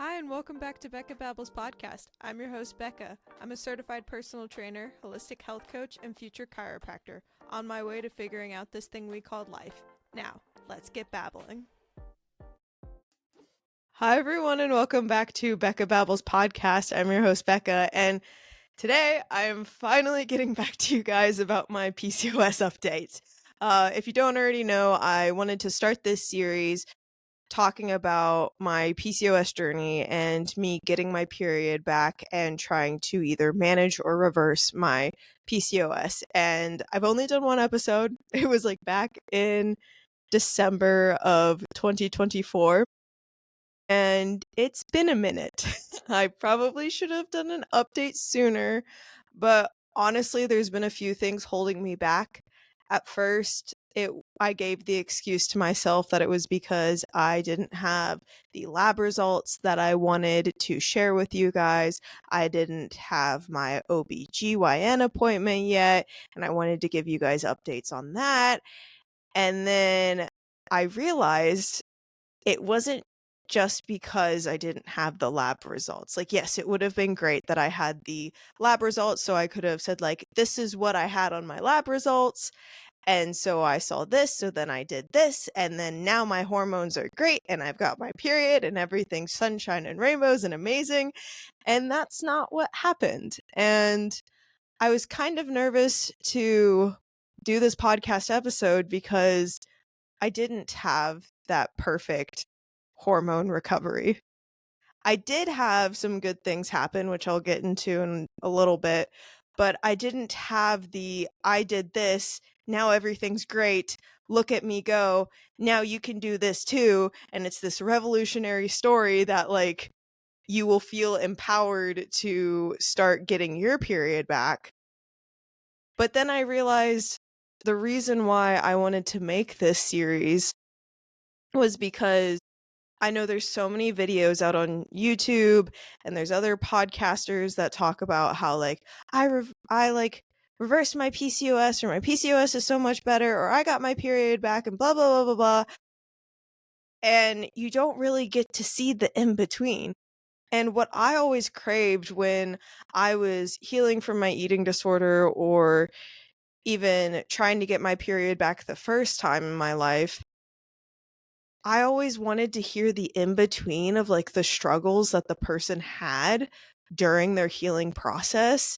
Hi, and welcome back to Becca Babbles podcast. I'm your host, Becca. I'm a certified personal trainer, holistic health coach, and future chiropractor on my way to figuring out this thing we called life. Now, let's get babbling. Hi, everyone, and welcome back to Becca Babbles podcast. I'm your host, Becca, and today I am finally getting back to you guys about my PCOS update. If you don't already know, I wanted to start this series talking about my PCOS journey and me getting my period back and trying to either manage or reverse my PCOS. And I've only done one episode. It was like back in December of 2024. And it's been a minute. I probably should have done an update sooner, but honestly, there's been a few things holding me back. At first, I gave the excuse to myself that it was because I didn't have the lab results that I wanted to share with you guys. I didn't have my OBGYN appointment yet, and I wanted to give you guys updates on that. And then I realized it wasn't just because I didn't have the lab results. Like, yes, it would have been great that I had the lab results, so I could have said, like, this is what I had on my lab results. And so I saw this, so then I did this, and then now my hormones are great, and I've got my period, and everything's sunshine and rainbows and amazing. And that's not what happened. And I was kind of nervous to do this podcast episode because I didn't have that perfect hormone recovery. I did have some good things happen, which I'll get into in a little bit, but I didn't have I did this, now everything's great, look at me go, now you can do this too, and it's this revolutionary story that, like, you will feel empowered to start getting your period back. But then I realized the reason why I wanted to make this series was because I know there's so many videos out on YouTube, and there's other podcasters that talk about how, like, I reversed my PCOS, or my PCOS is so much better, or I got my period back, and blah blah blah blah blah. And you don't really get to see the in between. And what I always craved when I was healing from my eating disorder, or even trying to get my period back the first time in my life, I always wanted to hear the in between of, like, the struggles that the person had during their healing process,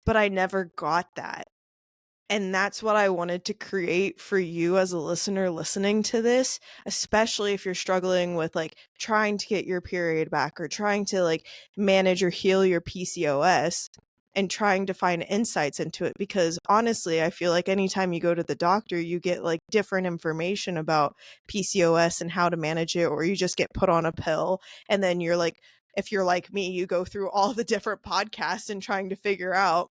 but I never got that. And that's what I wanted to create for you as a listener listening to this, especially if you're struggling with, like, trying to get your period back, or trying to, like, manage or heal your PCOS, and trying to find insights into it. Because honestly, I feel like anytime you go to the doctor, you get, like, different information about PCOS and how to manage it, or you just get put on a pill. And then you're like, if you're like me, you go through all the different podcasts and trying to figure out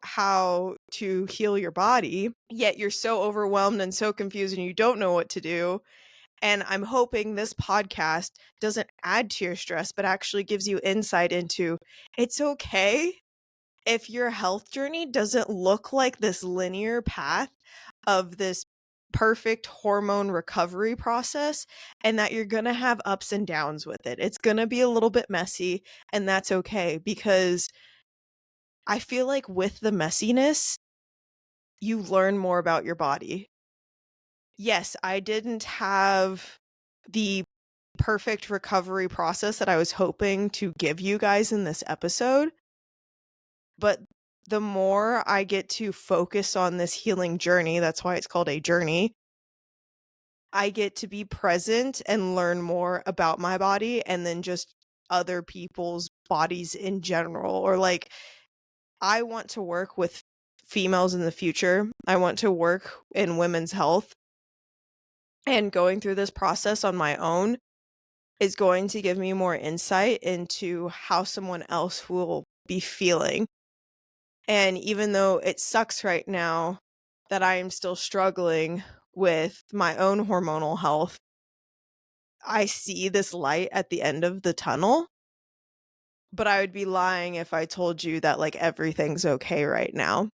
how to heal your body, yet you're so overwhelmed and so confused and you don't know what to do. And I'm hoping this podcast doesn't add to your stress, but actually gives you insight into, it's okay if your health journey doesn't look like this linear path of this perfect hormone recovery process, and that you're going to have ups and downs with it. It's going to be a little bit messy, and that's okay, because I feel like with the messiness, you learn more about your body. Yes, I didn't have the perfect recovery process that I was hoping to give you guys in this episode, but the more I get to focus on this healing journey, that's why it's called a journey, I get to be present and learn more about my body, and then just other people's bodies in general. Or, like, I want to work with females in the future. I want to work in women's health. And going through this process on my own is going to give me more insight into how someone else will be feeling. And even though it sucks right now that I am still struggling with my own hormonal health, I see this light at the end of the tunnel. But I would be lying if I told you that, like, everything's okay right now.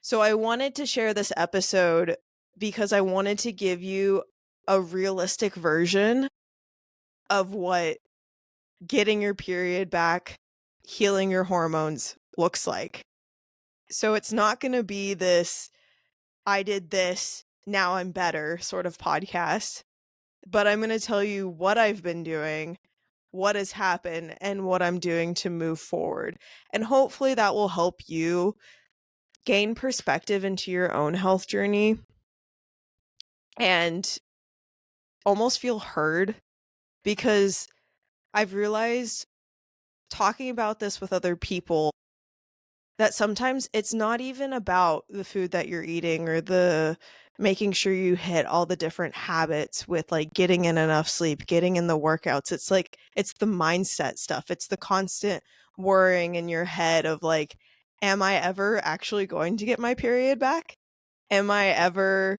So I wanted to share this episode because I wanted to give you a realistic version of what getting your period back, healing your hormones looks like. So it's not going to be this, I did this, now I'm better sort of podcast, but I'm going to tell you what I've been doing, what has happened, and what I'm doing to move forward. And hopefully that will help you gain perspective into your own health journey and almost feel heard, because I've realized talking about this with other people that sometimes it's not even about the food that you're eating or the making sure you hit all the different habits with like getting in enough sleep, getting in the workouts. It's like it's the mindset stuff. It's the constant worrying in your head of like, am I ever actually going to get my period back? Am I ever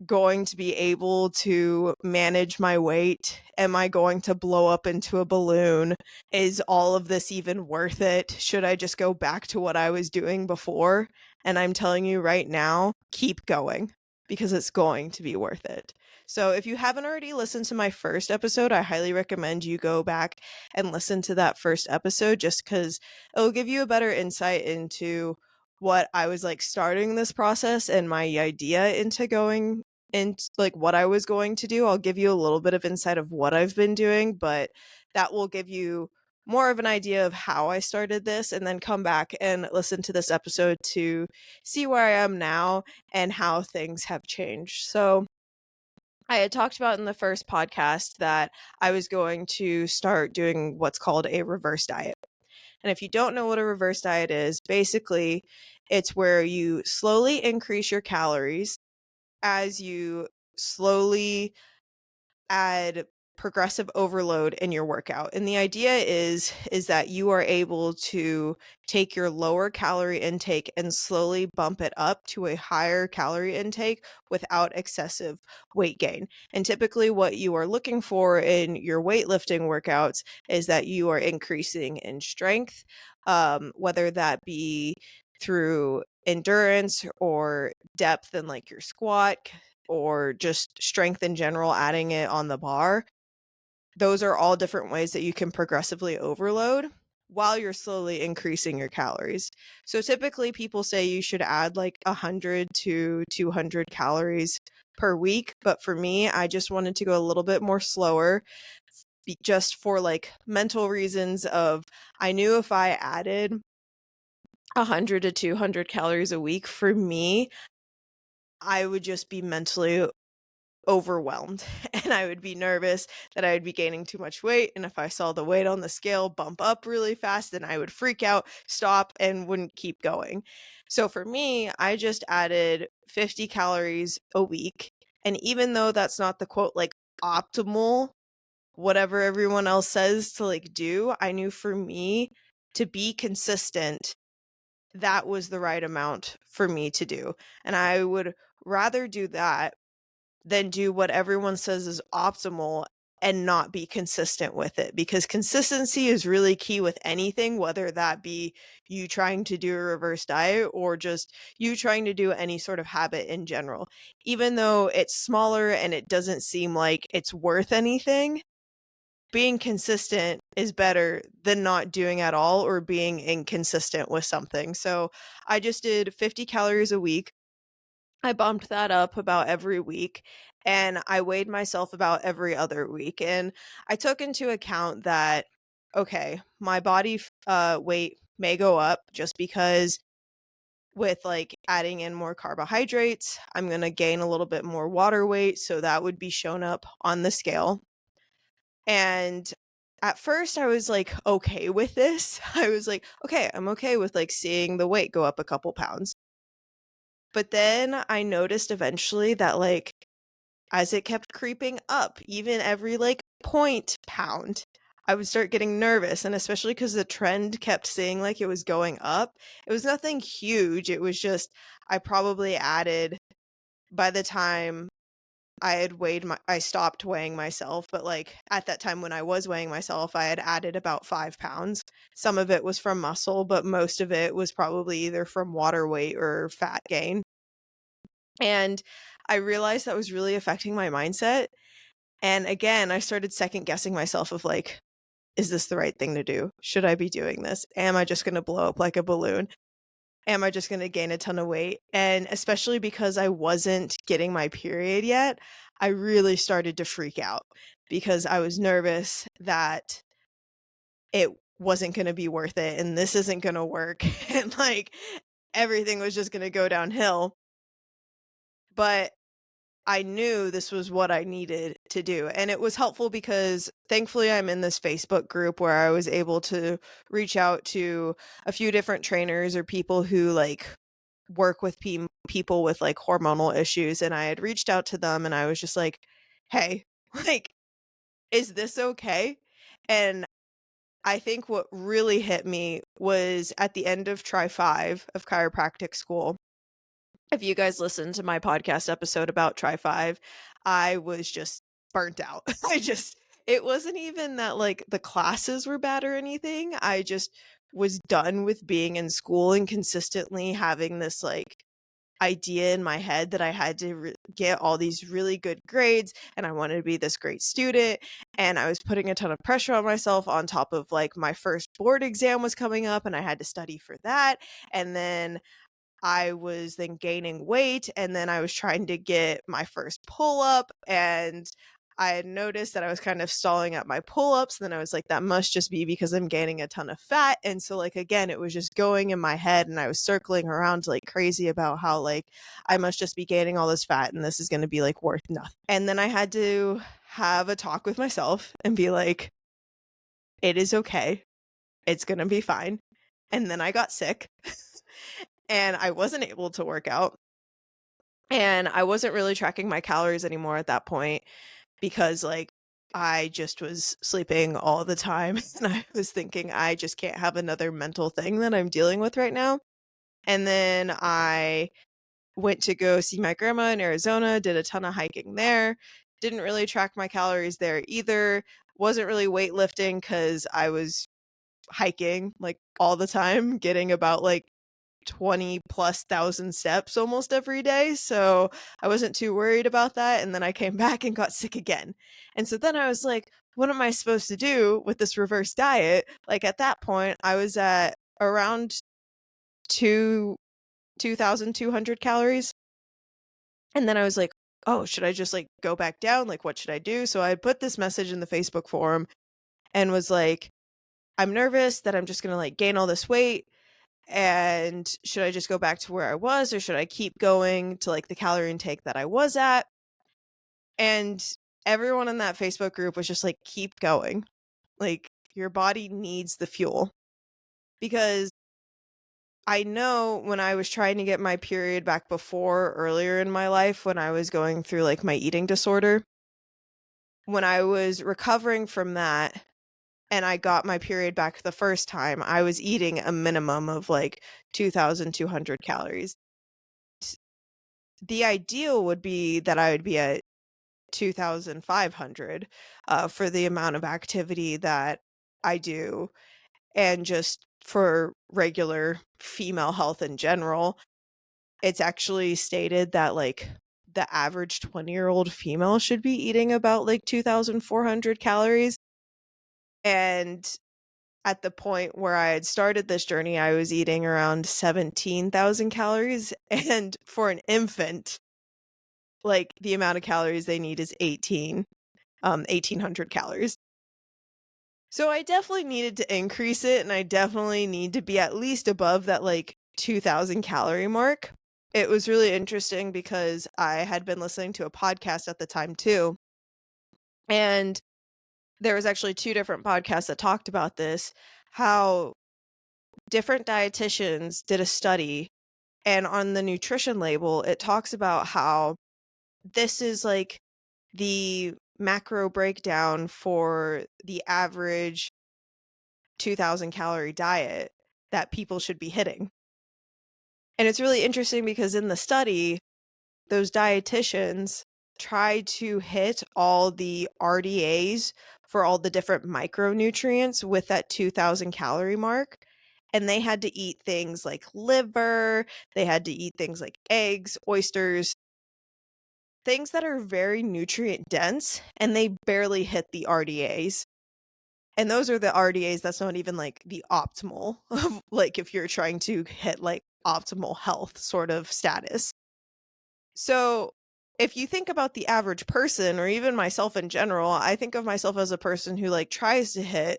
going to be able to manage my weight? Am I going to blow up into a balloon? Is all of this even worth it? Should I just go back to what I was doing before? And I'm telling you right now, keep going, because it's going to be worth it. So if you haven't already listened to my first episode, I highly recommend you go back and listen to that first episode, just because it'll give you a better insight into what I was like starting this process and my idea into going and like what I was going to do. I'll give you a little bit of insight of what I've been doing, but that will give you more of an idea of how I started this, and then come back and listen to this episode to see where I am now and how things have changed. So I had talked about in the first podcast that I was going to start doing what's called a reverse diet. And if you don't know what a reverse diet is, basically it's where you slowly increase your calories as you slowly add progressive overload in your workout. And the idea is that you are able to take your lower calorie intake and slowly bump it up to a higher calorie intake without excessive weight gain. And typically what you are looking for in your weightlifting workouts is that you are increasing in strength, whether that be through endurance or depth in like your squat or just strength in general, adding it on the bar. Those are all different ways that you can progressively overload while you're slowly increasing your calories. So typically people say you should add like 100 to 200 calories per week, but for me, I just wanted to go a little bit more slower, just for like mental reasons of I knew if I added 100 to 200 calories a week, for me, I would just be mentally overwhelmed and I would be nervous that I would be gaining too much weight, and if I saw the weight on the scale bump up really fast, then I would freak out, stop, and wouldn't keep going. So for me, I just added 50 calories a week, and even though that's not the quote like optimal whatever everyone else says to like do, I knew for me to be consistent, that was the right amount for me to do. And I would rather do that than do what everyone says is optimal and not be consistent with it, because consistency is really key with anything, whether that be you trying to do a reverse diet or just you trying to do any sort of habit in general. Even though it's smaller and it doesn't seem like it's worth anything, being consistent is better than not doing at all or being inconsistent with something. So I just did 50 calories a week. I bumped that up about every week, and I weighed myself about every other week. And I took into account that, okay, my body weight may go up just because with like adding in more carbohydrates, I'm going to gain a little bit more water weight. So that would be shown up on the scale. And at first I was like, okay with this. I was like, okay, I'm okay with like seeing the weight go up a couple pounds. But then I noticed eventually that like as it kept creeping up, even every like point pound, I would start getting nervous. And especially because the trend kept saying like it was going up. It was nothing huge. It was just, I probably added, by the time I stopped weighing myself, but like at that time when I was weighing myself, I had added about 5 pounds. Some of it was from muscle, but most of it was probably either from water weight or fat gain. And I realized that was really affecting my mindset. And again, I started second guessing myself of like, is this the right thing to do? Should I be doing this? Am I just going to blow up like a balloon? Am I just going to gain a ton of weight? And especially because I wasn't getting my period yet, I really started to freak out because I was nervous that it wasn't going to be worth it and this isn't going to work and like everything was just going to go downhill. But I knew this was what I needed to do. And it was helpful because thankfully I'm in this Facebook group where I was able to reach out to a few different trainers or people who like work with people with like hormonal issues. And I had reached out to them and I was just like, hey, like, is this okay? And I think what really hit me was at the end of try 5 of chiropractic school. If you guys listened to my podcast episode about try 5, I was just burnt out. It wasn't even that like the classes were bad or anything. I just was done with being in school and consistently having this like idea in my head that I had to get all these really good grades and I wanted to be this great student, and I was putting a ton of pressure on myself on top of like my first board exam was coming up and I had to study for that, and then I was then gaining weight, and then I was trying to get my first pull-up, and I had noticed that I was kind of stalling at my pull-ups, and then I was like, that must just be because I'm gaining a ton of fat, and so, like, again, it was just going in my head, and I was circling around like crazy about how, like, I must just be gaining all this fat, and this is gonna be, like, worth nothing. And then I had to have a talk with myself and be like, "It is okay. It's gonna be fine." And then I got sick, and I wasn't able to work out. And I wasn't really tracking my calories anymore at that point because, like, I just was sleeping all the time, and I was thinking, "I just can't have another mental thing that I'm dealing with right now." And then I went to go see my grandma in Arizona, did a ton of hiking there, didn't really track my calories there either, wasn't really weightlifting because I was hiking, like, all the time, getting about, like, 20 plus thousand steps almost every day. So I wasn't too worried about that. And then I came back and got sick again. And so then I was like, what am I supposed to do with this reverse diet? Like at that point, I was at around 2,200 calories. And then I was like, oh, should I just like go back down? Like, what should I do? So I put this message in the Facebook forum and was like, I'm nervous that I'm just going to like gain all this weight. And should I just go back to where I was, or should I keep going to like the calorie intake that I was at? And everyone in that Facebook group was just like, keep going. Like, your body needs the fuel. Because I know when I was trying to get my period back before, earlier in my life, when I was going through like my eating disorder, when I was recovering from that and I got my period back the first time, I was eating a minimum of like 2,200 calories. The ideal would be that I would be at 2,500 for the amount of activity that I do and just for regular female health in general. It's actually stated that like the average 20-year-old female should be eating about like 2,400 calories. And at the point where I had started this journey, I was eating around 17,000 calories. And for an infant, like the amount of calories they need is 1,800 calories. So I definitely needed to increase it, and I definitely need to be at least above that like 2,000 calorie mark. It was really interesting because I had been listening to a podcast at the time too. And there was actually two different podcasts that talked about this, how different dietitians did a study, and on the nutrition label, it talks about how this is like the macro breakdown for the average 2,000 calorie diet that people should be hitting. And it's really interesting because in the study, those dietitians tried to hit all the RDAs for all the different micronutrients with that 2,000 calorie mark. And they had to eat things like liver, they had to eat things like eggs, oysters, things that are very nutrient dense, and they barely hit the RDAs. And those are the RDAs that's not even, like, the optimal of, like, if you're trying to hit, like, optimal health sort of status. So, if you think about the average person or even myself in general, I think of myself as a person who, like, tries to hit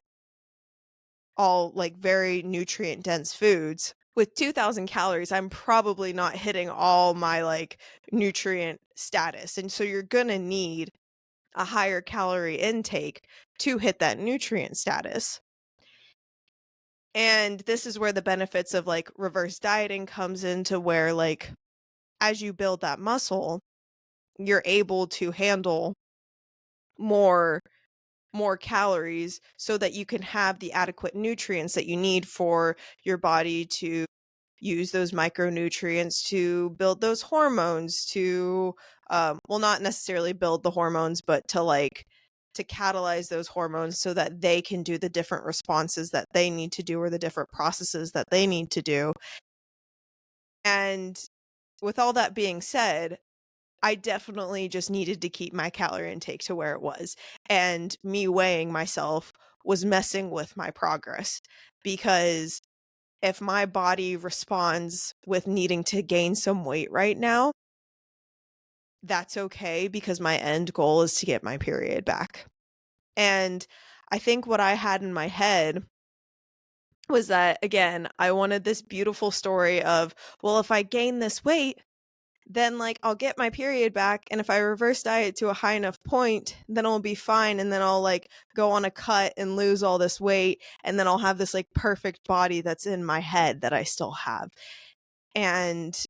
all, like, very nutrient dense foods. With 2,000 calories, I'm probably not hitting all my, like, nutrient status, and so you're gonna need a higher calorie intake to hit that nutrient status. And this is where the benefits of, like, reverse dieting comes into where, like, as you build that muscle, you're able to handle more more calories so that you can have the adequate nutrients that you need for your body to use those micronutrients to build those hormones to well, not necessarily build the hormones, but to like to catalyze those hormones so that they can do the different responses that they need to do or the different processes that they need to do. And with all that being said, I definitely just needed to keep my calorie intake to where it was. And me weighing myself was messing with my progress because if my body responds with needing to gain some weight right now, that's okay because my end goal is to get my period back. And I think what I had in my head was that, again, I wanted this beautiful story of, well, if I gain this weight, then like I'll get my period back. And if I reverse diet to a high enough point, then I'll be fine. And then I'll like go on a cut and lose all this weight. And then I'll have this like perfect body that's in my head that I still have. And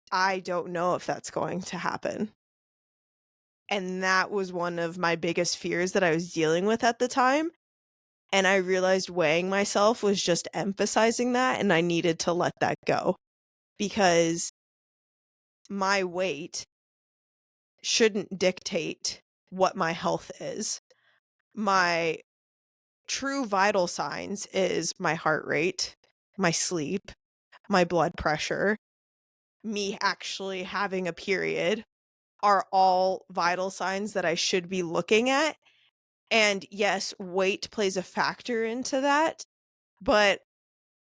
I don't know if that's going to happen. And that was one of my biggest fears that I was dealing with at the time. And I realized weighing myself was just emphasizing that. And I needed to let that go because my weight shouldn't dictate what my health is. My true vital signs is my heart rate, my sleep, my blood pressure, me actually having a period are all vital signs that I should be looking at. And yes, weight plays a factor into that, but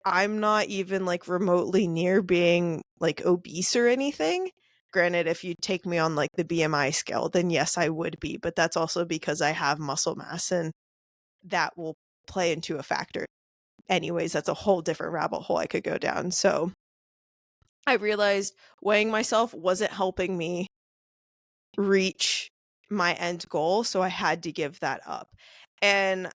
I'm not even like remotely near being like obese or anything. Granted, if you take me on like the BMI scale, then yes, I would be, but that's also because I have muscle mass and that will play into a factor. Anyways, that's a whole different rabbit hole I could go down. So I realized weighing myself wasn't helping me reach my end goal. So I had to give that up. And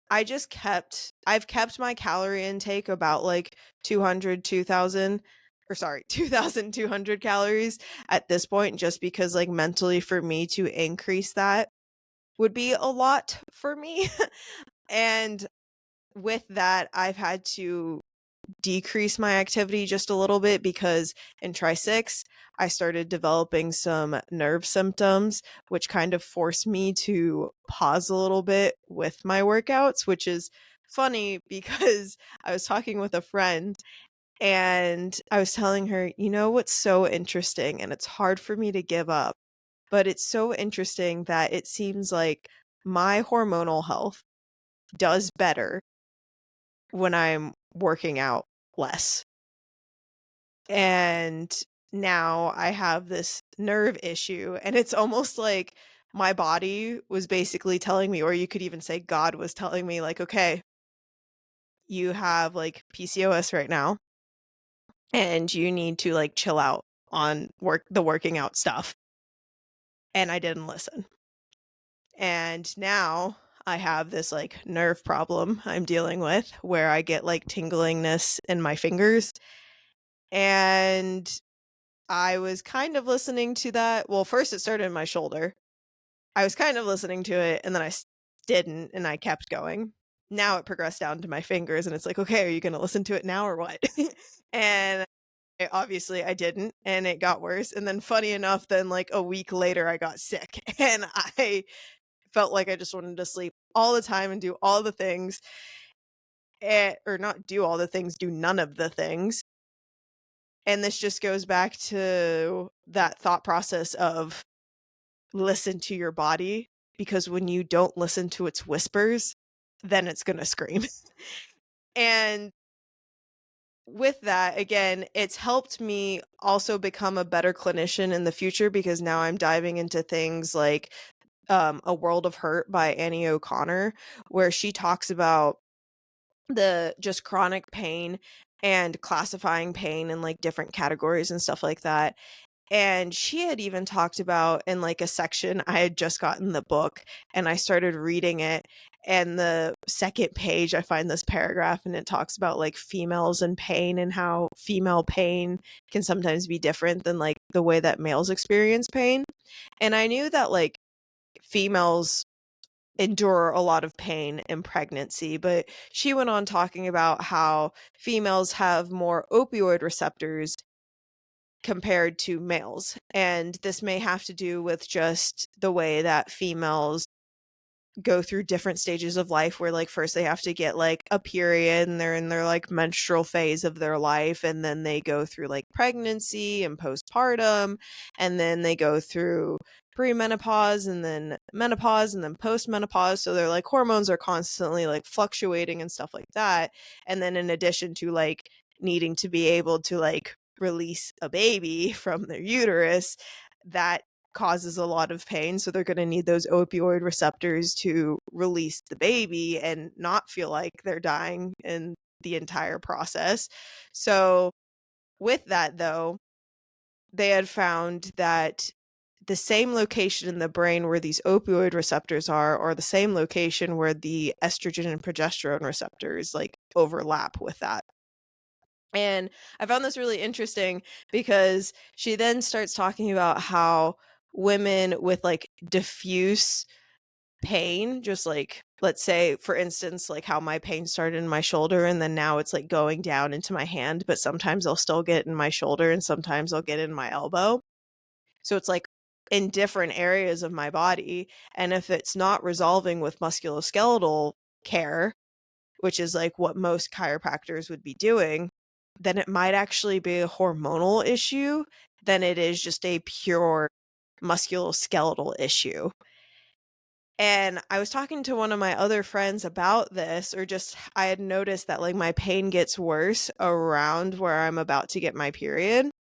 I've kept my calorie intake about like 200, 2,000, or sorry, 2,200 calories at this point, just because like mentally for me to increase that would be a lot for me. And with that, I've had to decrease my activity just a little bit because in Tri-6, I started developing some nerve symptoms, which kind of forced me to pause a little bit with my workouts, which is funny because I was talking with a friend and I was telling her, you know what's so interesting, and it's hard for me to give up, but it's so interesting that it seems like my hormonal health does better when I'm working out less. And now I have this nerve issue, and it's almost like my body was basically telling me, or you could even say God was telling me, like, okay, you have like PCOS right now, and you need to like chill out on the working out stuff. And I didn't listen. And now I have this like nerve problem I'm dealing with where I get like tinglingness in my fingers. And I was kind of listening to that. Well, first it started in my shoulder. I was kind of listening to it and then didn't and I kept going. Now it progressed down to my fingers and it's like, okay, are you going to listen to it now or what? And obviously I didn't and it got worse. And then funny enough, then like a week later I got sick and I felt like I just wanted to sleep all the time and do all the things or not do all the things, do none of the things. And this just goes back to that thought process of listen to your body because when you don't listen to its whispers, then it's gonna scream. And with that, again, it's helped me also become a better clinician in the future because now I'm diving into things like A World of Hurt by Annie O'Connor, where she talks about the just chronic pain and classifying pain in like different categories and stuff like that. And she had even talked about in like a section, I had just gotten the book and I started reading it. And the second page, I find this paragraph and it talks about like females and pain and how female pain can sometimes be different than like the way that males experience pain. And I knew that like females endure a lot of pain in pregnancy, but she went on talking about how females have more opioid receptors compared to males. And this may have to do with just the way that females go through different stages of life where like first they have to get like a period and they're in their like menstrual phase of their life, and then they go through like pregnancy and postpartum, and then they go through premenopause and then menopause and then postmenopause, so their like hormones are constantly like fluctuating and stuff like that. And then in addition to like needing to be able to like release a baby from their uterus, that causes a lot of pain. So they're going to need those opioid receptors to release the baby and not feel like they're dying in the entire process. So, with that, though, they had found that the same location in the brain where these opioid receptors are, or the same location where the estrogen and progesterone receptors like overlap with that. And I found this really interesting because she then starts talking about how women with like diffuse pain, just like, let's say, for instance, like how my pain started in my shoulder and then now it's like going down into my hand, but sometimes I'll still get in my shoulder and sometimes I'll get in my elbow. So it's like in different areas of my body. And if it's not resolving with musculoskeletal care, which is like what most chiropractors would be doing, then it might actually be a hormonal issue than it is just a pure musculoskeletal issue. And I was talking to one of my other friends about this, or just I had noticed that like my pain gets worse around where I'm about to get my period.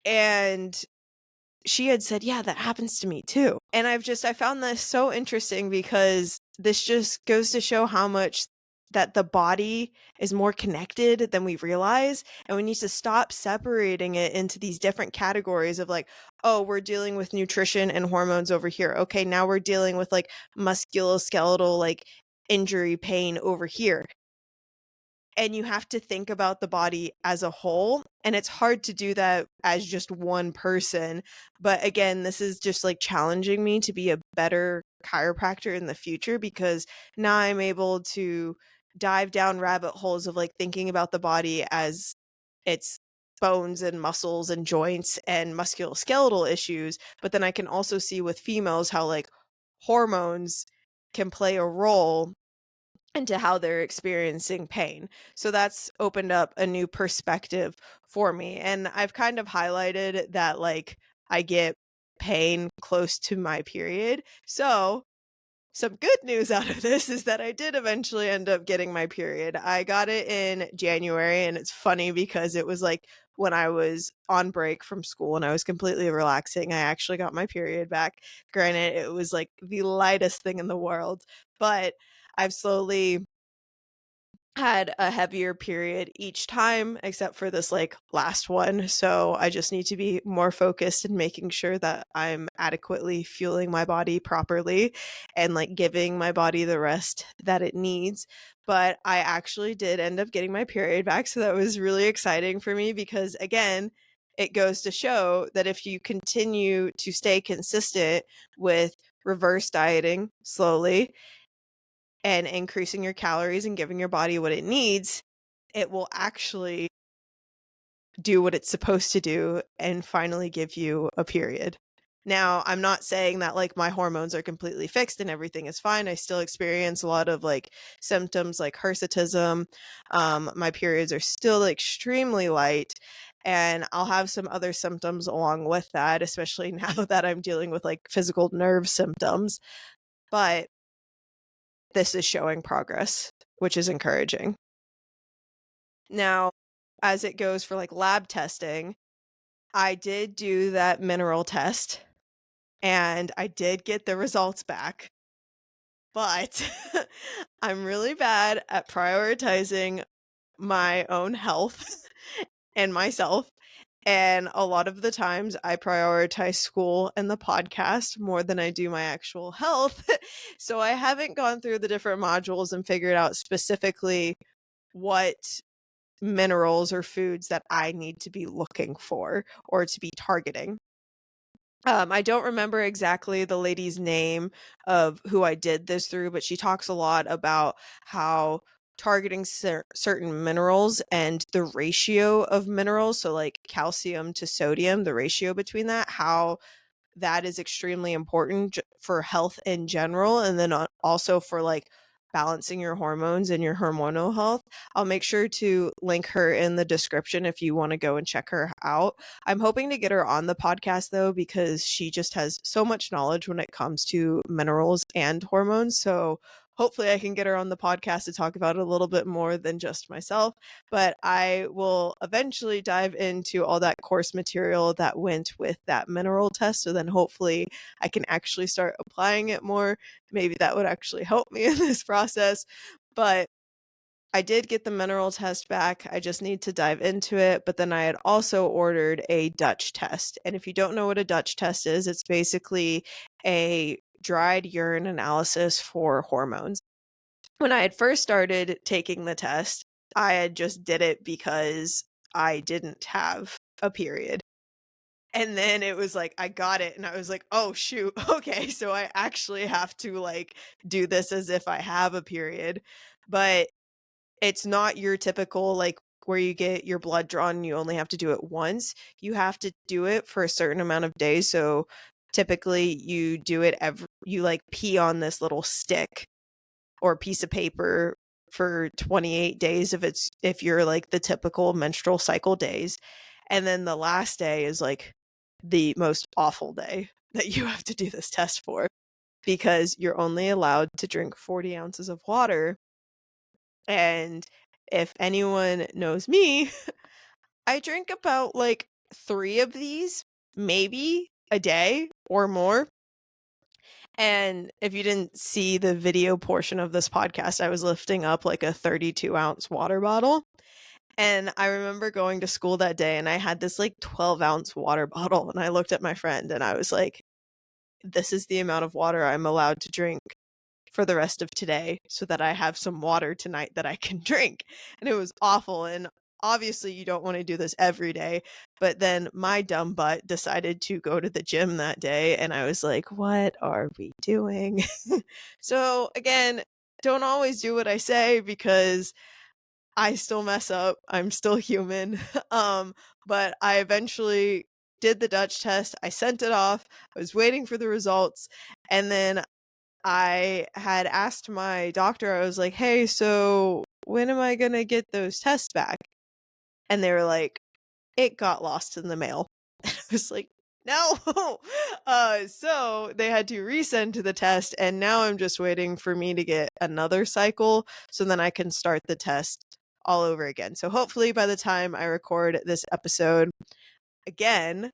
And she had said, "Yeah, that happens to me too." And I found this so interesting because this just goes to show how much that the body is more connected than we realize, and we need to stop separating it into these different categories of like, oh, we're dealing with nutrition and hormones over here. Okay, now we're dealing with like musculoskeletal like injury pain over here. And you have to think about the body as a whole, and it's hard to do that as just one person. But again, this is just like challenging me to be a better chiropractor in the future because now I'm able to dive down rabbit holes of like thinking about the body as its bones and muscles and joints and musculoskeletal issues, but then I can also see with females how like hormones can play a role into how they're experiencing pain. So that's opened up a new perspective for me. And I've kind of highlighted that like I get pain close to my period. So some good news out of this is that I did eventually end up getting my period. I got it in January, and it's funny because it was like when I was on break from school and I was completely relaxing, I actually got my period back. Granted, it was like the lightest thing in the world, but I've slowly had a heavier period each time except for this like last one. So I just need to be more focused in making sure that I'm adequately fueling my body properly and like giving my body the rest that it needs. But I actually did end up getting my period back. So that was really exciting for me because, again, it goes to show that if you continue to stay consistent with reverse dieting slowly and increasing your calories and giving your body what it needs, it will actually do what it's supposed to do and finally give you a period. Now, I'm not saying that like my hormones are completely fixed and everything is fine. I still experience a lot of like symptoms like hirsutism. My periods are still extremely light. and I'll have some other symptoms along with that, especially now that I'm dealing with like physical nerve symptoms. But this is showing progress, which is encouraging. Now, as it goes for like lab testing, I did do that mineral test and I did get the results back, but I'm really bad at prioritizing my own health and myself. And a lot of the times I prioritize school and the podcast more than I do my actual health. So I haven't gone through the different modules and figured out specifically what minerals or foods that I need to be looking for or to be targeting. I don't remember exactly the lady's name of who I did this through, but she talks a lot about how targeting certain minerals and the ratio of minerals, so like calcium to sodium, the ratio between that, how that is extremely important for health in general, and then also for like balancing your hormones and your hormonal health. I'll make sure to link her in the description if you want to go and check her out. I'm hoping to get her on the podcast though, because she just has so much knowledge when it comes to minerals and hormones. So hopefully I can get her on the podcast to talk about it a little bit more than just myself. But I will eventually dive into all that course material that went with that mineral test. So then hopefully I can actually start applying it more. Maybe that would actually help me in this process. But I did get the mineral test back. I just need to dive into it. But then I had also ordered a Dutch test. And if you don't know what a Dutch test is, it's basically a dried urine analysis for hormones. When I had first started taking the test, I had just did it because I didn't have a period. And then it was like I got it and I was like, "Oh shoot. Okay, so I actually have to like do this as if I have a period." But it's not your typical like where you get your blood drawn and you only have to do it once. You have to do it for a certain amount of days. So typically you do it you like pee on this little stick or piece of paper for 28 days if you're like the typical menstrual cycle days. And then the last day is like the most awful day that you have to do this test for, because you're only allowed to drink 40 ounces of water. And if anyone knows me, I drink about like 3 of these, maybe a day or more. And if you didn't see the video portion of this podcast, I was lifting up like a 32-ounce water bottle. And I remember going to school that day and I had this like 12-ounce water bottle. And I looked at my friend and I was like, this is the amount of water I'm allowed to drink for the rest of today so that I have some water tonight that I can drink. And it was awful. And obviously, you don't want to do this every day. But then my dumb butt decided to go to the gym that day. And I was like, what are we doing? So, again, don't always do what I say because I still mess up. I'm still human. um, but I eventually did the Dutch test. I sent it off. I was waiting for the results. And then I had asked my doctor, I was like, hey, so when am I going to get those tests back? And they were like, it got lost in the mail. I was like, no. So they had to resend to the test. And now I'm just waiting for me to get another cycle so then I can start the test all over again. So hopefully by the time I record this episode again,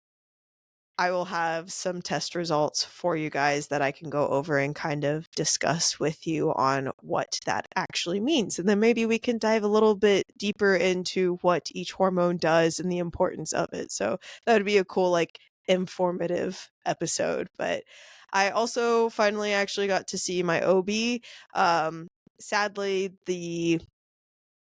I will have some test results for you guys that I can go over and kind of discuss with you on what that actually means. And then maybe we can dive a little bit deeper into what each hormone does and the importance of it. So that would be a cool, like, informative episode. But I also finally actually got to see my OB. Sadly, the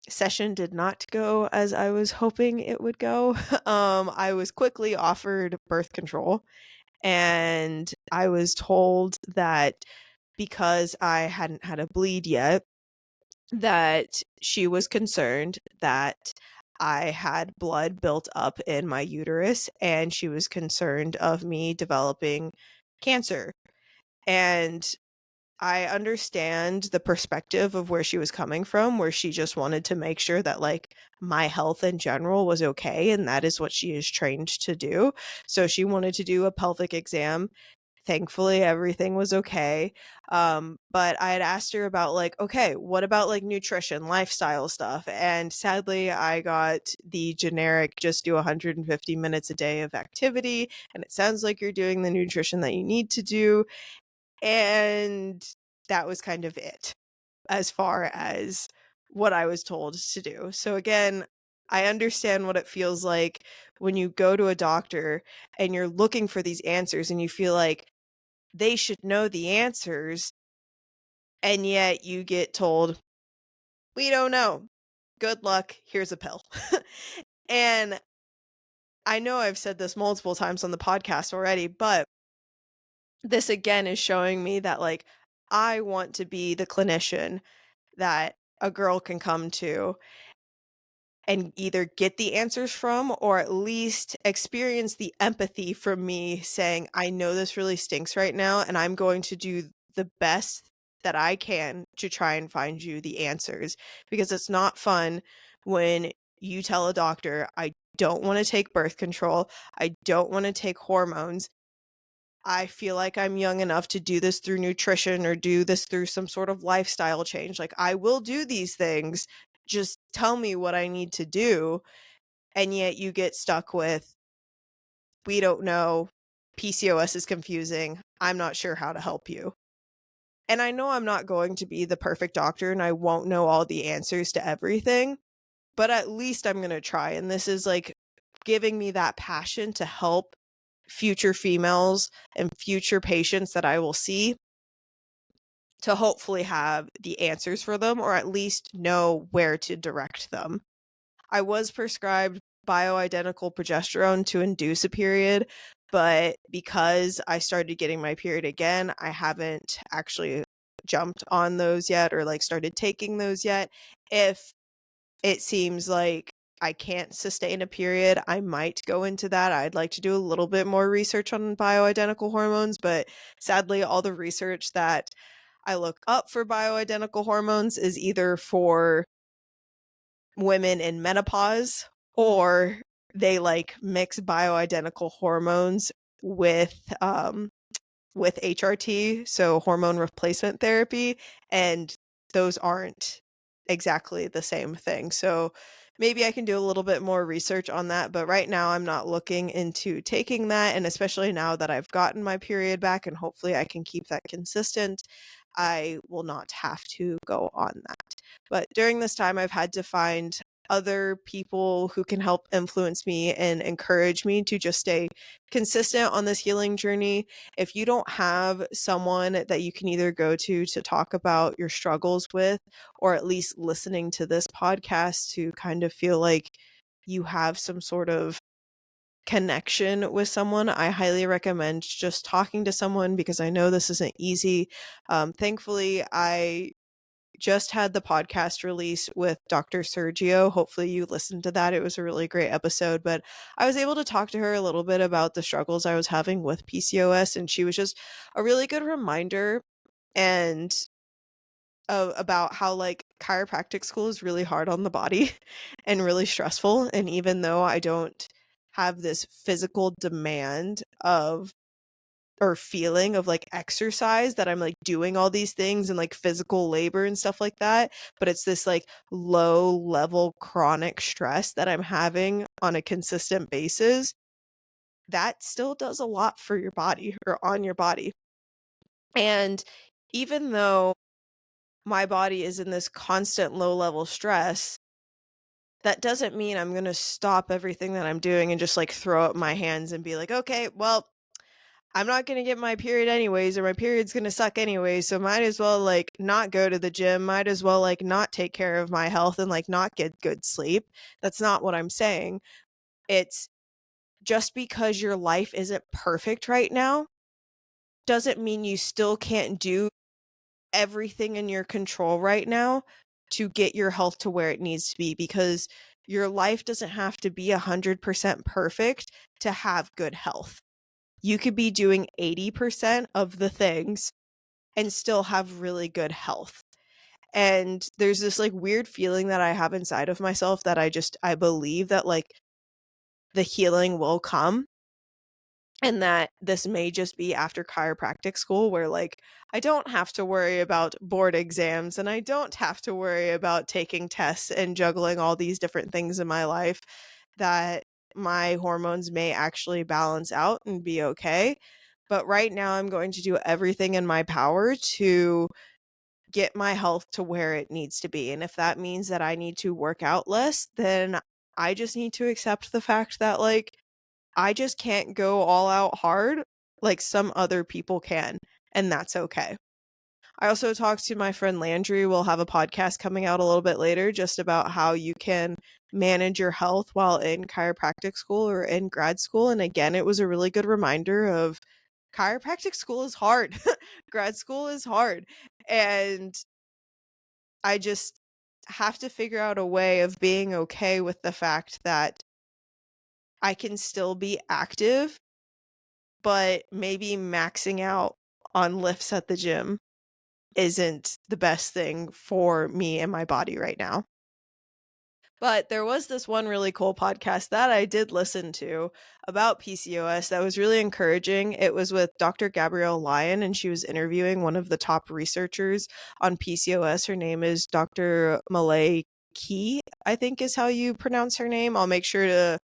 session did not go as I was hoping it would go. I was quickly offered birth control, and I was told that because I hadn't had a bleed yet, that she was concerned that I had blood built up in my uterus, and she was concerned of me developing cancer. And I understand the perspective of where she was coming from, where she just wanted to make sure that, like, my health in general was okay, and that is what she is trained to do. So she wanted to do a pelvic exam. Thankfully, everything was okay. But I had asked her about, like, okay, what about like nutrition, lifestyle stuff? And sadly, I got the generic just do 150 minutes a day of activity. And it sounds like you're doing the nutrition that you need to do. And that was kind of it as far as what I was told to do. So again, I understand what it feels like when you go to a doctor and you're looking for these answers and you feel like they should know the answers, and yet you get told, "We don't know. Good luck. Here's a pill." And I know I've said this multiple times on the podcast already, but this again is showing me that, like, I want to be the clinician that a girl can come to and either get the answers from or at least experience the empathy from me saying, I know this really stinks right now, and I'm going to do the best that I can to try and find you the answers. Because it's not fun when you tell a doctor, I don't want to take birth control, I don't want to take hormones. I feel like I'm young enough to do this through nutrition or do this through some sort of lifestyle change. Like, I will do these things. Just tell me what I need to do. And yet you get stuck with, we don't know. PCOS is confusing. I'm not sure how to help you. And I know I'm not going to be the perfect doctor and I won't know all the answers to everything, but at least I'm going to try. And this is like giving me that passion to help future females and future patients that I will see to hopefully have the answers for them or at least know where to direct them. I was prescribed bioidentical progesterone to induce a period, but because I started getting my period again, I haven't actually jumped on those yet or like started taking those yet. If it seems like I can't sustain a period, I might go into that. I'd like to do a little bit more research on bioidentical hormones, but sadly, all the research that I look up for bioidentical hormones is either for women in menopause or they like mix bioidentical hormones with with HRT, so hormone replacement therapy, and those aren't exactly the same thing. So maybe I can do a little bit more research on that, but right now I'm not looking into taking that, and especially now that I've gotten my period back and hopefully I can keep that consistent, I will not have to go on that. But during this time I've had to find other people who can help influence me and encourage me to just stay consistent on this healing journey. If you don't have someone that you can either go to talk about your struggles with, or at least listening to this podcast to kind of feel like you have some sort of connection with someone, I highly recommend just talking to someone because I know this isn't easy. Thankfully, I just had the podcast release with Dr. Sergio. Hopefully you listened to that. It was a really great episode, but I was able to talk to her a little bit about the struggles I was having with PCOS, and she was just a really good reminder and about how like chiropractic school is really hard on the body and really stressful. And even though I don't have this physical demand of or feeling of like exercise that I'm like doing all these things and like physical labor and stuff like that, but it's this like low level chronic stress that I'm having on a consistent basis that still does a lot for your body or on your body. And even though my body is in this constant low level stress, that doesn't mean I'm going to stop everything that I'm doing and just like throw up my hands and be like, okay, well, I'm not gonna get my period anyways, or my period's gonna suck anyways, so might as well, like, not go to the gym, might as well, like, not take care of my health and, like, not get good sleep. That's not what I'm saying. It's just because your life isn't perfect right now, doesn't mean you still can't do everything in your control right now to get your health to where it needs to be, because your life doesn't have to be 100% perfect to have good health. You could be doing 80% of the things and still have really good health. And there's this like weird feeling that I have inside of myself that I believe that like the healing will come, and that this may just be after chiropractic school where like I don't have to worry about board exams and I don't have to worry about taking tests and juggling all these different things in my life, that my hormones may actually balance out and be okay. But right now I'm going to do everything in my power to get my health to where it needs to be. And if that means that I need to work out less, then I just need to accept the fact that like I just can't go all out hard like some other people can, and that's okay. I also talked to my friend Landry. We'll have a podcast coming out a little bit later just about how you can manage your health while in chiropractic school or in grad school. And again, it was a really good reminder of chiropractic school is hard. Grad school is hard. And I just have to figure out a way of being okay with the fact that I can still be active, but maybe maxing out on lifts at the gym isn't the best thing for me and my body right now. But there was this one really cool podcast that I did listen to about PCOS that was really encouraging. It was with Dr. Gabrielle Lyon, and she was interviewing one of the top researchers on PCOS. Her name is Dr. Malay Key, I think is how you pronounce her name. I'll make sure to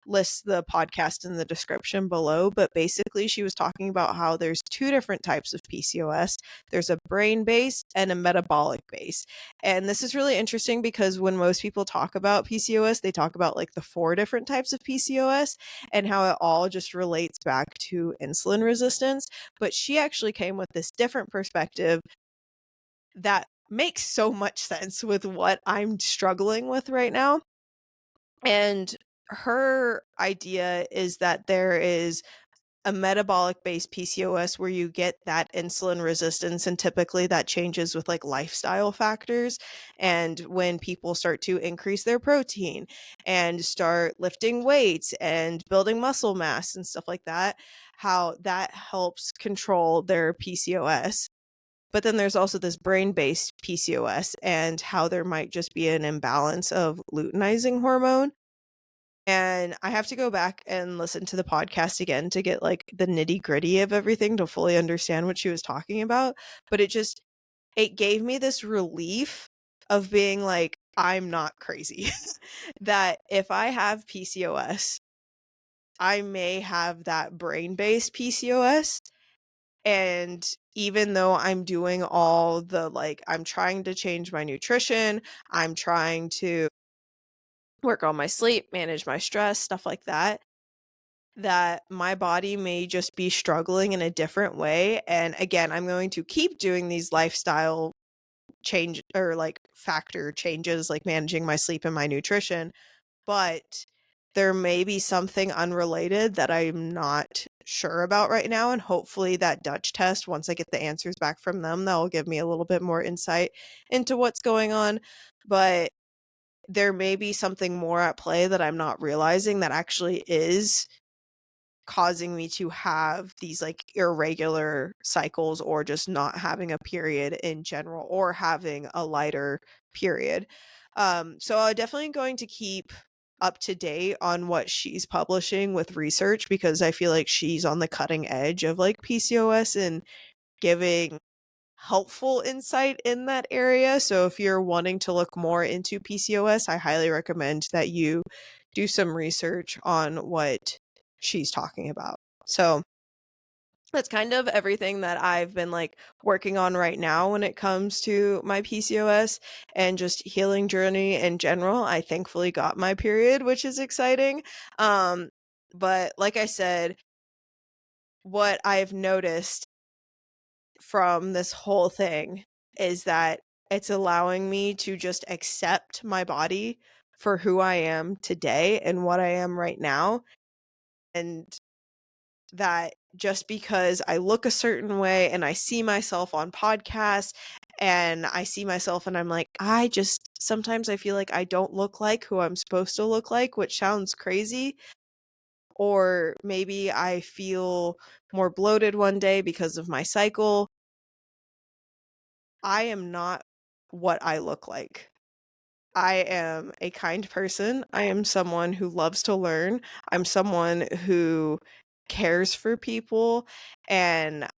list the podcast in the description below. But basically, she was talking about how there's two different types of PCOS. There's a brain base and a metabolic base. And this is really interesting because when most people talk about PCOS, they talk about like the four different types of PCOS and how it all just relates back to insulin resistance. But she actually came with this different perspective that makes so much sense with what I'm struggling with right now. And her idea is that there is a metabolic based PCOS where you get that insulin resistance, and typically that changes with like lifestyle factors. And when people start to increase their protein and start lifting weights and building muscle mass and stuff like that, how that helps control their PCOS. But then there's also this brain based PCOS and how there might just be an imbalance of luteinizing hormone. And I have to go back and listen to the podcast again to get like the nitty-gritty of everything to fully understand what she was talking about. But it gave me this relief of being like, I'm not crazy. That if I have PCOS, I may have that brain-based PCOS. And even though I'm doing all the like, I'm trying to change my nutrition, I'm trying to work on my sleep, manage my stress, stuff like that, that my body may just be struggling in a different way. And again, I'm going to keep doing these lifestyle change or like factor changes, like managing my sleep and my nutrition, but there may be something unrelated that I'm not sure about right now. And hopefully that Dutch test, once I get the answers back from them, that will give me a little bit more insight into what's going on. But there may be something more at play that I'm not realizing that actually is causing me to have these like irregular cycles, or just not having a period in general, or having a lighter period. So I'm definitely going to keep up to date on what she's publishing with research, because I feel like she's on the cutting edge of like PCOS and giving helpful insight in that area. So if you're wanting to look more into PCOS, I highly recommend that you do some research on what she's talking about. So that's kind of everything that I've been like working on right now when it comes to my PCOS and just healing journey in general. I thankfully got my period, which is exciting. Um, but like I said, what I've noticed from this whole thing is that it's allowing me to just accept my body for who I am today and what I am right now. And that just because I look a certain way and I see myself on podcasts and I see myself and I'm like, I just sometimes I feel like I don't look like who I'm supposed to look like, which sounds crazy. Or maybe I feel more bloated one day because of my cycle. I am not what I look like. I am a kind person. I am someone who loves to learn. I'm someone who cares for people, and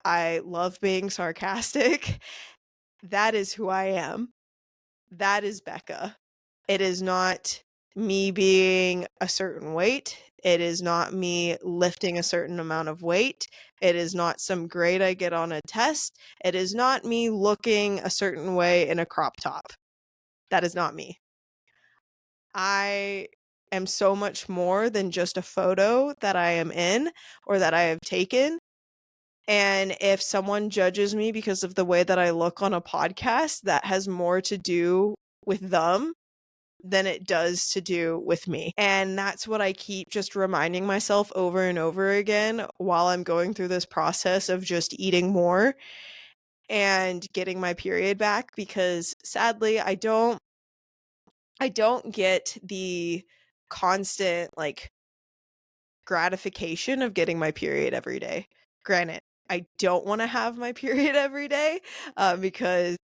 I love being sarcastic. That is who I am. That is Becca. It is not me being a certain weight. It is not me lifting a certain amount of weight. It is not some grade I get on a test. It is not me looking a certain way in a crop top. That is not me. I am so much more than just a photo that I am in or that I have taken. And if someone judges me because of the way that I look on a podcast, that has more to do with them than it does to do with me. And that's what I keep just reminding myself over and over again while I'm going through this process of just eating more and getting my period back, because sadly I don't get the constant like gratification of getting my period every day. Granted, I don't want to have my period every day because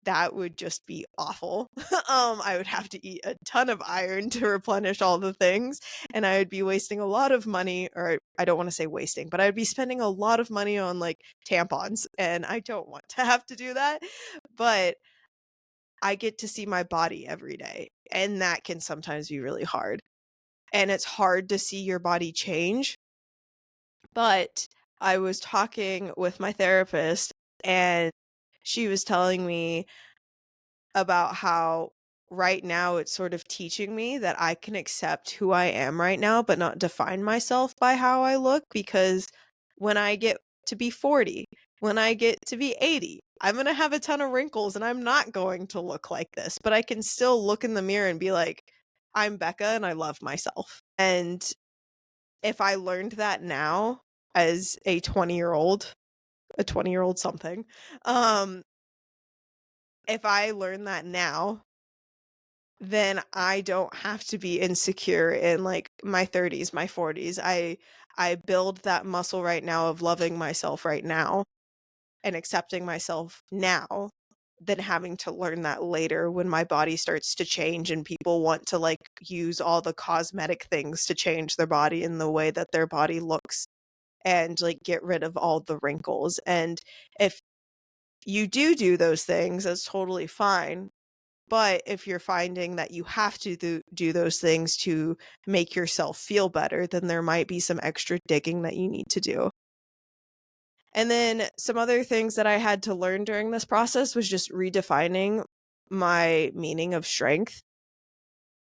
that would just be awful. I would have to eat a ton of iron to replenish all the things, and I would be wasting a lot of money, or I don't want to say wasting, but I'd be spending a lot of money on like tampons, and I don't want to have to do that. But I get to see my body every day, and that can sometimes be really hard. And it's hard to see your body change. But I was talking with my therapist, and she was telling me about how right now it's sort of teaching me that I can accept who I am right now, but not define myself by how I look. Because when I get to be 40, when I get to be 80, I'm going to have a ton of wrinkles and I'm not going to look like this, but I can still look in the mirror and be like, I'm Becca and I love myself. And if I learned that now as a 20-year-old something, um, if I learned that now, then I don't have to be insecure in like my 30s, my 40s. I build that muscle right now of loving myself right now and accepting myself now than having to learn that later when my body starts to change and people want to like use all the cosmetic things to change their body in the way that their body looks and like get rid of all the wrinkles. And if you do those things, that's totally fine. But if you're finding that you have to do those things to make yourself feel better, then there might be some extra digging that you need to do. And then some other things that I had to learn during this process was just redefining my meaning of strength.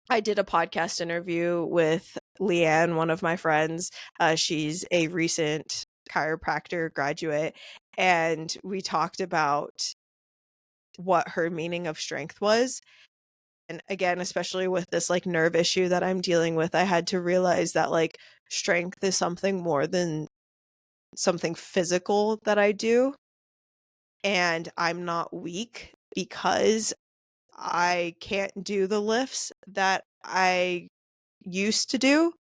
I did a podcast interview with Leanne, one of my friends. She's a recent chiropractor graduate, and we talked about what her meaning of strength was. And again, especially with this like nerve issue that I'm dealing with, I had to realize that like strength is something more than something physical that I do. And I'm not weak because I can't do the lifts that I used to do.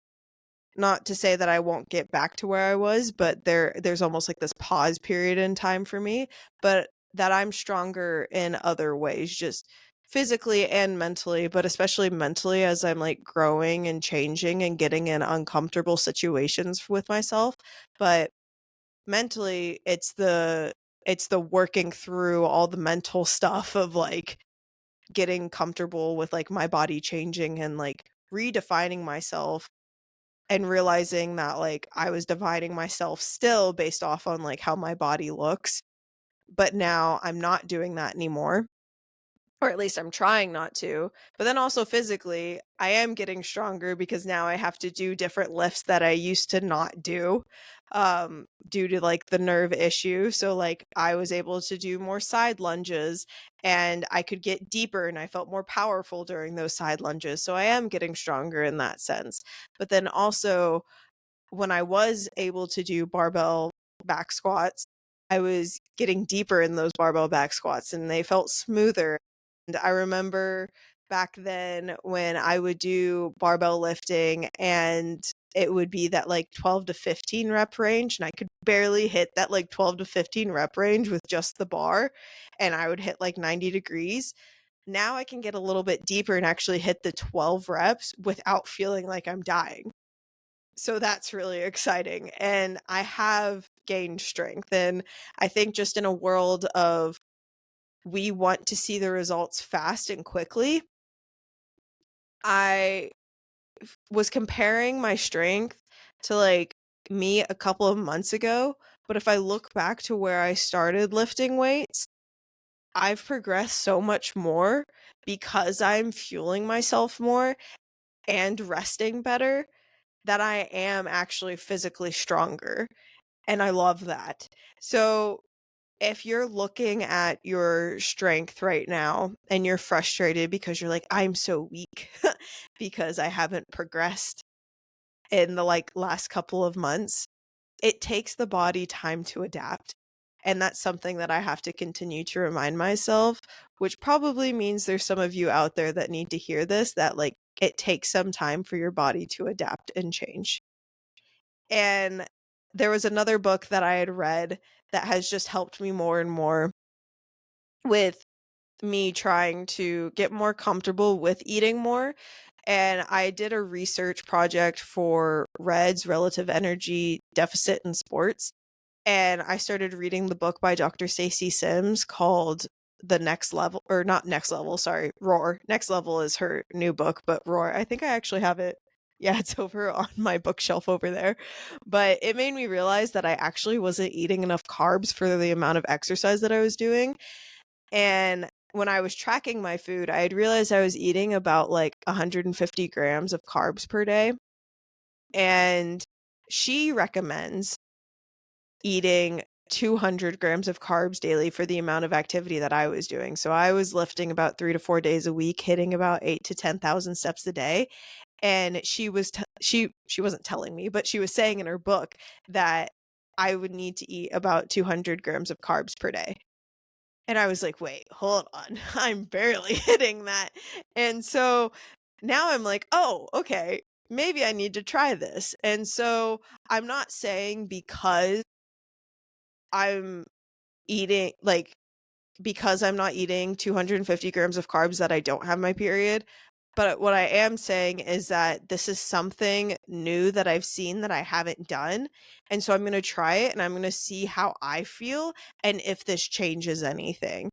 Not to say that I won't get back to where I was, but there's almost like this pause period in time for me, but that I'm stronger in other ways, just physically and mentally, but especially mentally as I'm like growing and changing and getting in uncomfortable situations with myself. But mentally, it's the working through all the mental stuff of like getting comfortable with like my body changing and like redefining myself and realizing that like I was dividing myself still based off on like how my body looks, but now I'm not doing that anymore, or at least I'm trying not to. But then also physically, I am getting stronger because now I have to do different lifts that I used to not do due to like the nerve issue. So like I was able to do more side lunges and I could get deeper and I felt more powerful during those side lunges. So I am getting stronger in that sense. But then also when I was able to do barbell back squats, I was getting deeper in those barbell back squats and they felt smoother. And I remember back then when I would do barbell lifting and it would be that like 12 to 15 rep range, and I could barely hit that like 12 to 15 rep range with just the bar, and I would hit like 90 degrees. Now I can get a little bit deeper and actually hit the 12 reps without feeling like I'm dying. So that's really exciting. And I have gained strength. And I think just in a world of we want to see the results fast and quickly, I was comparing my strength to like me a couple of months ago. But if I look back to where I started lifting weights, I've progressed so much more because I'm fueling myself more and resting better that I am actually physically stronger. And I love that. So if you're looking at your strength right now and you're frustrated because you're like, I'm so weak because I haven't progressed in the like last couple of months, it takes the body time to adapt. And that's something that I have to continue to remind myself, which probably means there's some of you out there that need to hear this, that like it takes some time for your body to adapt and change. And there was another book that I had read that has just helped me more and more with me trying to get more comfortable with eating more. And I did a research project for REDS, Relative Energy Deficit in Sports. And I started reading the book by Dr. Stacey Sims called The Next Level, or not Next Level, sorry, Roar. Next Level is her new book, but Roar, I think I actually have it. Yeah, it's over on my bookshelf over there. But it made me realize that I actually wasn't eating enough carbs for the amount of exercise that I was doing. And when I was tracking my food, I had realized I was eating about like 150 grams of carbs per day. And she recommends eating 200 grams of carbs daily for the amount of activity that I was doing. So I was lifting about 3 to 4 days a week, hitting about 8 to 10,000 steps a day. And she was she wasn't telling me, but she was saying in her book that I would need to eat about 200 grams of carbs per day. And I was like, "Wait, hold on. I'm barely hitting that." And so now I'm like, "Oh, okay. Maybe I need to try this." And so I'm not saying because I'm eating like because I'm not eating 250 grams of carbs that I don't have my period. But what I am saying is that this is something new that I've seen that I haven't done. And so I'm going to try it and I'm going to see how I feel and if this changes anything.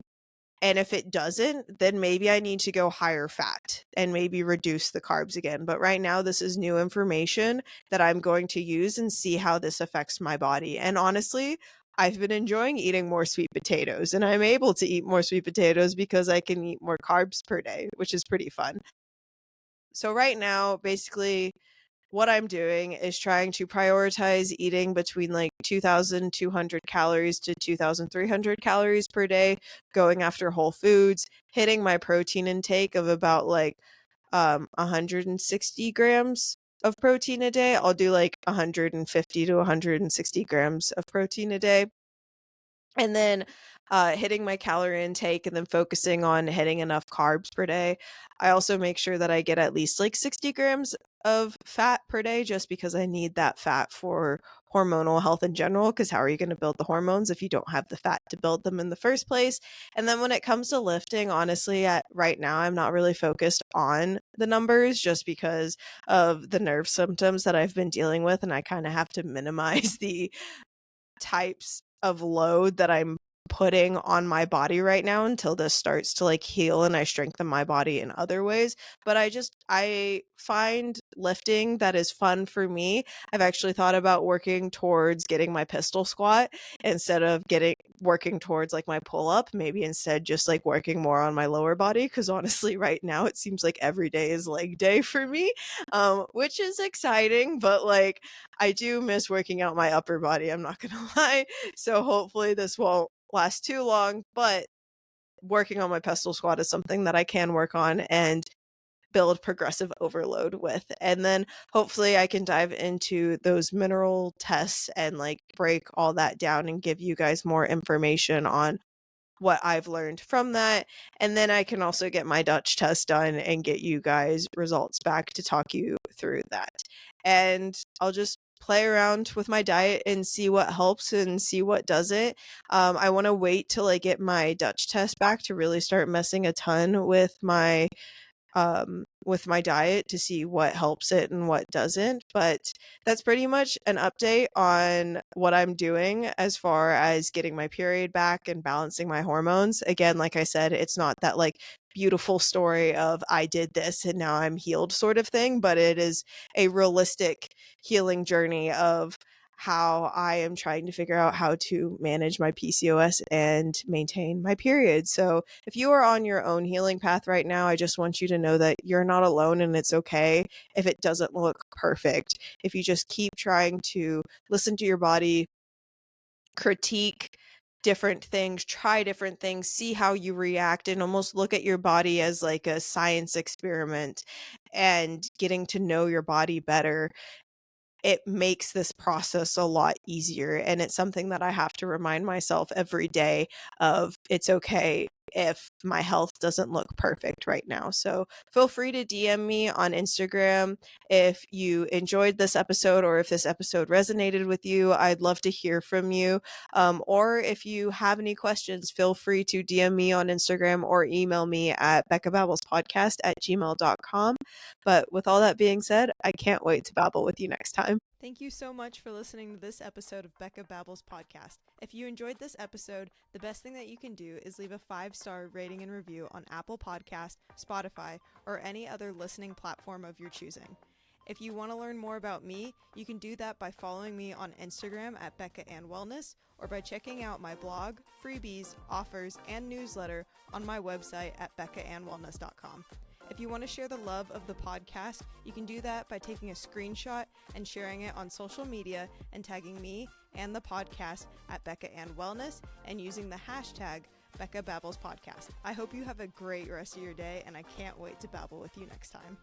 And if it doesn't, then maybe I need to go higher fat and maybe reduce the carbs again. But right now, this is new information that I'm going to use and see how this affects my body. And honestly, I've been enjoying eating more sweet potatoes, and I'm able to eat more sweet potatoes because I can eat more carbs per day, which is pretty fun. So, right now, basically, what I'm doing is trying to prioritize eating between like 2,200 calories to 2,300 calories per day, going after whole foods, hitting my protein intake of about like 160 grams of protein a day. I'll do like 150 to 160 grams of protein a day. And then hitting my calorie intake and then focusing on hitting enough carbs per day. I also make sure that I get at least like 60 grams of fat per day just because I need that fat for hormonal health in general. Because how are you going to build the hormones if you don't have the fat to build them in the first place? And then when it comes to lifting, honestly, right now, I'm not really focused on the numbers just because of the nerve symptoms that I've been dealing with. And I kind of have to minimize the types of load that I'm putting on my body right now until this starts to like heal and I strengthen my body in other ways. But I find lifting that is fun for me. I've actually thought about working towards getting my pistol squat instead of getting working towards like my pull up, maybe instead just like working more on my lower body, because honestly right now it seems like every day is leg day for me, which is exciting, but like I do miss working out my upper body, I'm not gonna lie. So hopefully this won't last too long, but working on my pistol squat is something that I can work on and build progressive overload with. And then hopefully I can dive into those mineral tests and like break all that down and give you guys more information on what I've learned from that. And then I can also get my Dutch test done and get you guys results back to talk you through that. And I'll just play around with my diet and see what helps and see what doesn't. I want to wait till I get my Dutch test back to really start messing a ton with my diet to see what helps it and what doesn't. But that's pretty much an update on what I'm doing as far as getting my period back and balancing my hormones. Again, like I said, it's not that like beautiful story of I did this and now I'm healed sort of thing, but it is a realistic healing journey of how I am trying to figure out how to manage my PCOS and maintain my period. So, if you are on your own healing path right now, I just want you to know that you're not alone and it's okay if it doesn't look perfect. If you just keep trying to listen to your body, critique different things, try different things, see how you react, and almost look at your body as like a science experiment and getting to know your body better, it makes this process a lot easier. And it's something that I have to remind myself every day of it's okay if my health doesn't look perfect right now. So feel free to DM me on Instagram if you enjoyed this episode or if this episode resonated with you. I'd love to hear from you. Or if you have any questions, feel free to DM me on Instagram or email me at beccababelspodcast@gmail.com. But with all that being said, I can't wait to babble with you next time. Thank you so much for listening to this episode of Becca Babbles Podcast. If you enjoyed this episode, the best thing that you can do is leave a 5-star rating and review on Apple Podcast, Spotify, or any other listening platform of your choosing. If you want to learn more about me, you can do that by following me on Instagram at Becca and Wellness, or by checking out my blog, freebies, offers, and newsletter on my website at beccaandwellness.com. If you want to share the love of the podcast, you can do that by taking a screenshot and sharing it on social media and tagging me and the podcast at Becca and Wellness and using the hashtag Becca Babbles Podcast. I hope you have a great rest of your day, and I can't wait to babble with you next time.